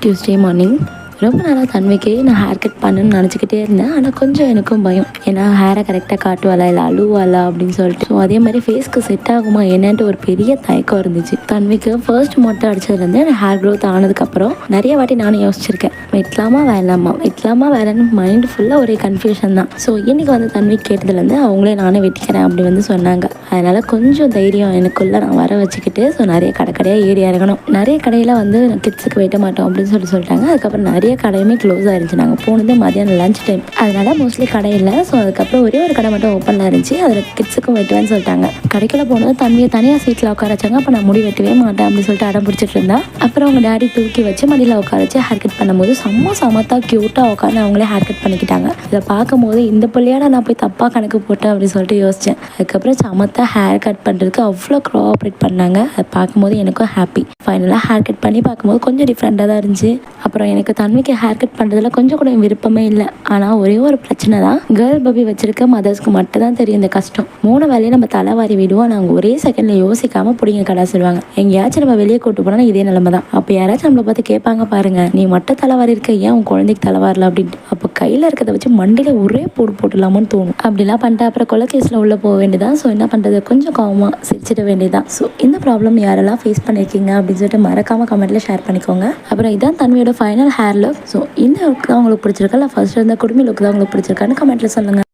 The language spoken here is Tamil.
டியூஸ்டே மார்னிங் ரொம்ப நாளாக தன்மைக்கு நான் ஹேர் கட் பண்ணணும்னு நினச்சிக்கிட்டே இருந்தேன். ஆனால் கொஞ்சம் எனக்கும் பயம். ஏன்னா ஹேரை கரெக்டாக காட்டுவாளா இல்லை அழுவாளா அப்படின்னு சொல்லிட்டு. ஸோ அதே மாதிரி ஃபேஸ்க்கு செட் ஆகுமா என்னன்ட்டு ஒரு பெரிய தயக்கம் இருந்துச்சு. தன்மைக்கு ஃபர்ஸ்ட் மொட்டை அடிச்சதுலேருந்து எனக்கு ஹேர் க்ரோத் ஆனதுக்கப்புறம் நிறைய வாட்டி நானும் யோசிச்சிருக்கேன், வெட்டலாமா வேலைன்னு மைண்டு ஃபுல்லாக ஒரே கன்ஃபியூஷன் தான். ஸோ இன்றைக்கி வந்து தன்மைக்கு கேட்டதுலேருந்து அவங்களே நானே வெட்டிக்கிறேன் அப்படி வந்து சொன்னாங்க. அதனால் கொஞ்சம் தைரியம் எனக்குள்ளே நான் வர வச்சுக்கிட்டு ஸோ நிறைய கடையாக ஏறி இறங்கணும். நிறைய கடையில் வந்து கிட்ஸுக்கு வெட்ட மாட்டோம் அப்படின்னு சொல்லிட்டாங்க. அதுக்கப்புறம் நிறைய கடையுமே க்ளோஸ் ஆயிருந்துச்சு. நாங்கள் போனது மதியானம் லஞ்ச் டைம், அதனால மோஸ்ட்லி கடை இல்லை. ஸோ அதுக்கப்புறம் ஒரே ஒரு கடை மட்டும் ஓப்பனில் இருந்துச்சு. அதில் கிட்ஸுக்கும் வெட்டுவேன்னு சொல்லிட்டாங்க. கடைக்குள்ள போனது தன்மையை தனியாக சீட்டில் உட்கார வச்சாங்க. அப்போ நான் முடி வெட்டவே மாட்டேன் அப்படின்னு சொல்லிட்டு அடம் பிடிச்சிட்டு இருந்தா. அப்புறம் அவங்க டேடி தூக்கி வச்சு மடியில் உட்கார வச்சு ஹேர் கட் பண்ணும்போது சமத்தா க்யூட்டாக உட்காந்து அவங்களே ஹேர் கட் பண்ணிக்கிட்டாங்க. இதை பார்க்கும்போது இந்த பிள்ளையாட நான் போய் தப்பாக கணக்கு போட்டேன் அப்படின்னு சொல்லிட்டு யோசித்தேன். அதுக்கப்புறம் சமத்தா ஹேர் கட் பண்ணுறதுக்கு அவ்வளோ கோஆப்ரேட் பண்ணாங்க. அதை பார்க்கும்போது எனக்கும் ஹாப்பி. ஃபைனலாக ஹேர் கட் பண்ணி பார்க்கும்போது கொஞ்சம் டிஃப்ரெண்ட்டாக தான் இருந்துச்சு. அப்புறம் எனக்கு தன்மைக்கு ஹேர் கட் பண்ணுறதுல கொஞ்சம் கூட விருப்பமே இல்லை. ஆனால் ஒரே ஒரு பிரச்சனை தான், கேர்ள் பேபி வச்சிருக்க மதர்ஸ்க்கு மட்டும் தான் தெரியும் இந்த கஷ்டம். 3 வேலையை நம்ம தலைவாரி விடுவோம். நாங்கள் ஒரே செகண்டில் யோசிக்காமல் பிடிங்க கடை சொல்லுவாங்க. எங்கேயாச்சும் நம்ம வெளியே கூட்டு போனால் இதே நிலைமை தான். அப்போ யாராச்சும் நம்மளை பார்த்து கேட்பாங்க, பாருங்க நீ மட்டும் தலைவாரி இருக்க, ஏன் உன் குழந்தைக்கு தலைவாரல அப்படின்ட்டு. அப்போ கையில் இருக்கிறத வச்சு மண்டியில் ஒரே போட்டுலாமான்னு தோணும். அப்படிலாம் பண்ணிட்டு அப்புறம் கொலைகேஸில் உள்ளே போக வேண்டியதான். ஸோ என்ன பண்ணுறது, கொஞ்சம் காமாக சிரிச்சிட வேண்டியதான். ஸோ இந்த ப்ராப்ளம் யாரெல்லாம் ஃபேஸ் பண்ணியிருக்கீங்க அப்படின்னு சொல்லிட்டு மறக்காமல் கமெண்ட்டில் ஷேர் பண்ணிக்கோங்க. அப்புறம் இதான் தன்மையோட ஃபைனல் ஹேர் லுக். ஸோ இந்த லுக் தான் உங்களுக்கு பிடிச்சிருக்கா இல்லை ஃபர்ஸ்ட் இருந்த குடுமி லுக் தான் உங்களுக்கு பிடிச்சிருக்கான்னு கமெண்ட்டில் சொல்லுங்கள்.